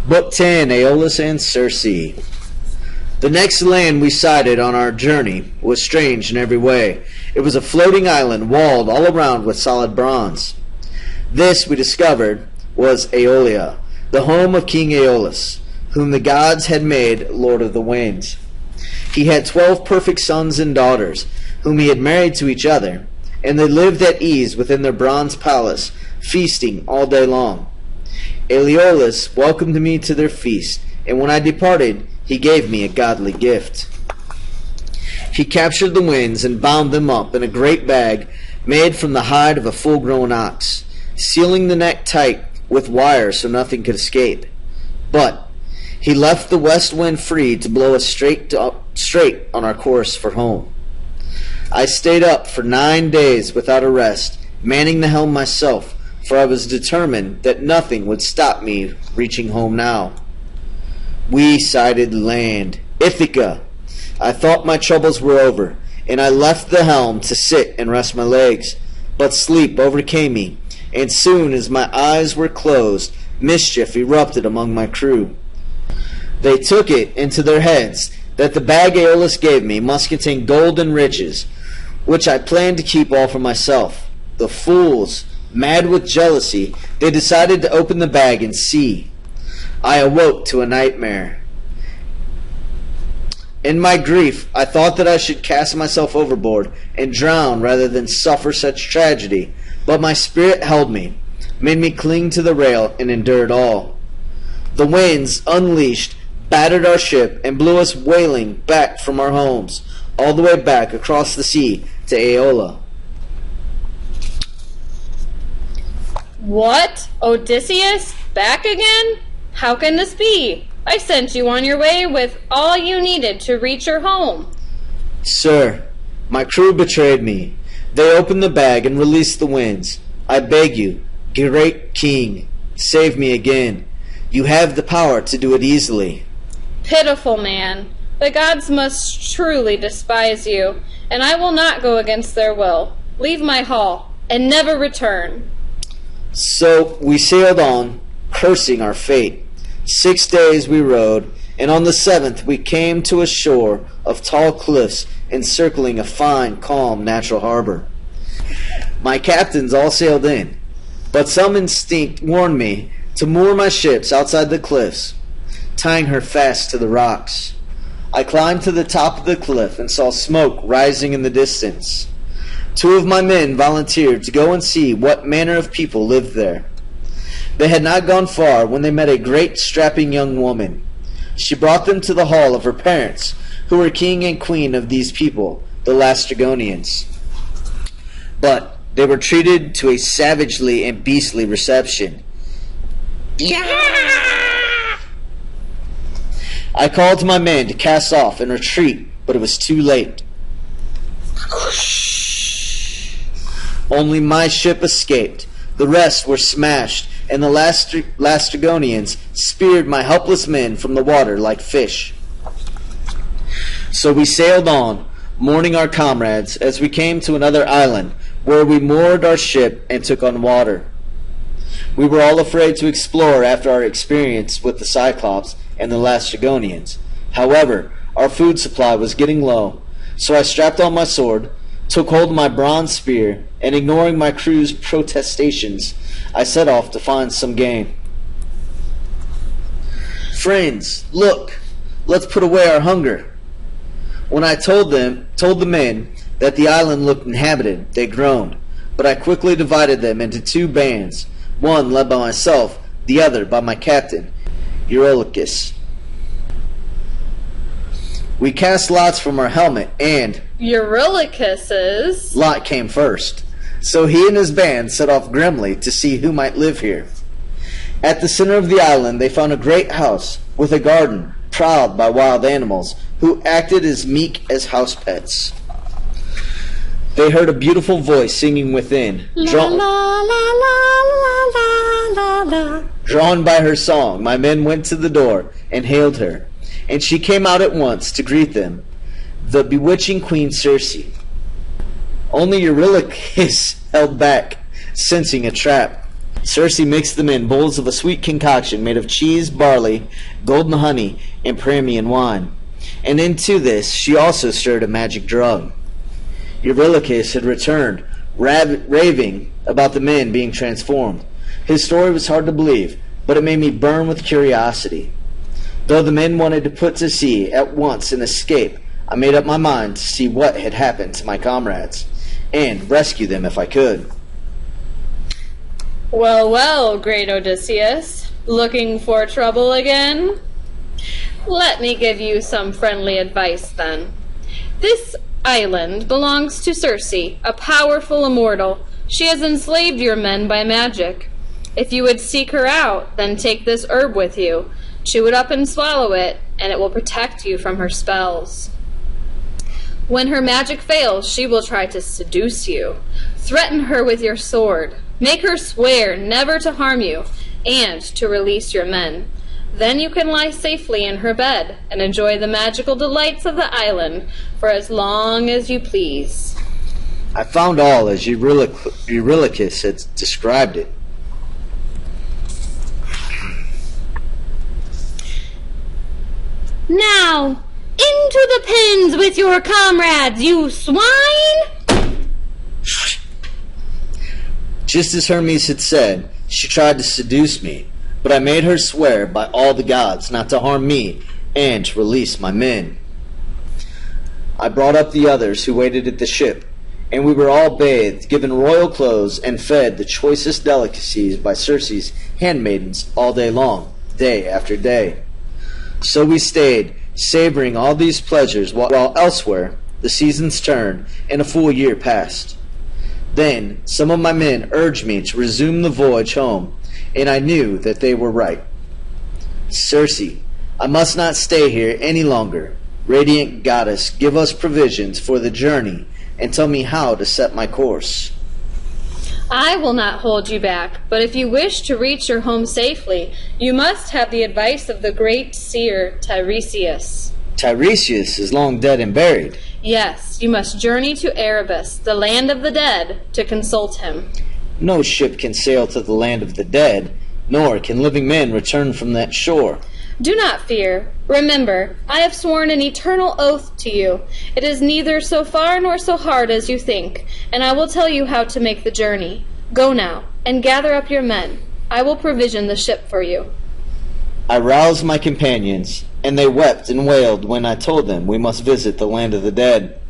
Book 10, Aeolus and Circe. The next land we sighted on our journey was strange in every way. It was a floating island walled all around with solid bronze. This, we discovered, was Aeolia, the home of King Aeolus, whom the gods had made Lord of the Winds. He had 12 perfect sons and daughters, whom he had married to each other, and they lived at ease within their bronze palace, feasting all day long. Aeolus welcomed me to their feast, and when I departed, he gave me a godly gift. He captured the winds and bound them up in a great bag made from the hide of a full-grown ox, sealing the neck tight with wire so nothing could escape. But he left the west wind free to blow us straight on our course for home. I stayed up for 9 days without a rest, manning the helm myself, for I was determined that nothing would stop me reaching home now. We sighted land, Ithaca. I thought my troubles were over, and I left the helm to sit and rest my legs. But sleep overcame me, and soon as my eyes were closed, mischief erupted among my crew. They took it into their heads that the bag Aeolus gave me must contain gold and riches, which I planned to keep all for myself. The fools! Mad with jealousy, they decided to open the bag and see. I awoke to a nightmare. In my grief, I thought that I should cast myself overboard and drown rather than suffer such tragedy, but my spirit held me, made me cling to the rail, and endure it all. The winds, unleashed, battered our ship and blew us wailing back from our homes, all the way back across the sea to Aeola. What? Odysseus? Back again? How can this be? I sent you on your way with all you needed to reach your home. Sir, my crew betrayed me. They opened the bag and released the winds. I beg you, great king, save me again. You have the power to do it easily. Pitiful man, the gods must truly despise you, and I will not go against their will. Leave my hall, and never return. So we sailed on, cursing our fate. 6 days we rowed, and on the 7th we came to a shore of tall cliffs encircling a fine, calm, natural harbor. My captains all sailed in, but some instinct warned me to moor my ships outside the cliffs, tying her fast to the rocks. I climbed to the top of the cliff and saw smoke rising in the distance. 2 of my men volunteered to go and see what manner of people lived there. They had not gone far when they met a great strapping young woman. She brought them to the hall of her parents, who were king and queen of these people, the Laestrygonians. But they were treated to a savagely and beastly reception. I called to my men to cast off and retreat, but it was too late. Only my ship escaped. The rest were smashed, and the Laestrygonians speared my helpless men from the water like fish. So we sailed on, mourning our comrades, as we came to another island, where we moored our ship and took on water. We were all afraid to explore after our experience with the Cyclops and the Laestrygonians. However, our food supply was getting low, so I strapped on my sword, took hold of my bronze spear, and ignoring my crew's protestations, I set off to find some game. Friends, look, let's put away our hunger. When I told the men that the island looked inhabited, they groaned, but I quickly divided them into 2 bands, one led by myself, the other by my captain, Aeolus. We cast lots from our helmet, and Eurylochus's lot came first. So he and his band set off grimly to see who might live here. At the center of the island they found a great house with a garden prowled by wild animals who acted as meek as house pets. They heard a beautiful voice singing within, drawn by her song. My men went to the door and hailed her, and she came out at once to greet them, the bewitching Queen Circe. Only Eurylochus held back, sensing a trap. Circe mixed them in bowls of a sweet concoction made of cheese, barley, golden honey, and Pramnian wine. And into this she also stirred a magic drug. Eurylochus had returned, raving about the men being transformed. His story was hard to believe, but it made me burn with curiosity. Though the men wanted to put to sea at once and escape, I made up my mind to see what had happened to my comrades, and rescue them if I could. Well, well, great Odysseus, looking for trouble again? Let me give you some friendly advice, then. This island belongs to Circe, a powerful immortal. She has enslaved your men by magic. If you would seek her out, then take this herb with you. Chew it up and swallow it, and it will protect you from her spells. When her magic fails, she will try to seduce you. Threaten her with your sword. Make her swear never to harm you, and to release your men. Then you can lie safely in her bed and enjoy the magical delights of the island for as long as you please. I found all as Eurylochus had described it. Now, into the pens with your comrades, you swine! Just as Hermes had said, she tried to seduce me, but I made her swear by all the gods not to harm me and to release my men. I brought up the others who waited at the ship, and we were all bathed, given royal clothes, and fed the choicest delicacies by Circe's handmaidens all day long, day after day. So we stayed, savoring all these pleasures, while elsewhere the seasons turned, and a full year passed. Then some of my men urged me to resume the voyage home, and I knew that they were right. Circe, I must not stay here any longer. Radiant goddess, give us provisions for the journey, and tell me how to set my course. I will not hold you back, but if you wish to reach your home safely, you must have the advice of the great seer Tiresias. Tiresias is long dead and buried. Yes, you must journey to Erebus, the land of the dead, to consult him. No ship can sail to the land of the dead, nor can living men return from that shore. Do not fear. Remember, I have sworn an eternal oath to you. It is neither so far nor so hard as you think, and I will tell you how to make the journey. Go now, and gather up your men. I will provision the ship for you. I roused my companions, and they wept and wailed when I told them we must visit the land of the dead.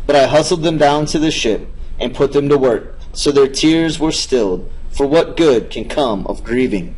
But I hustled them down to the ship and put them to work, so their tears were stilled, for what good can come of grieving?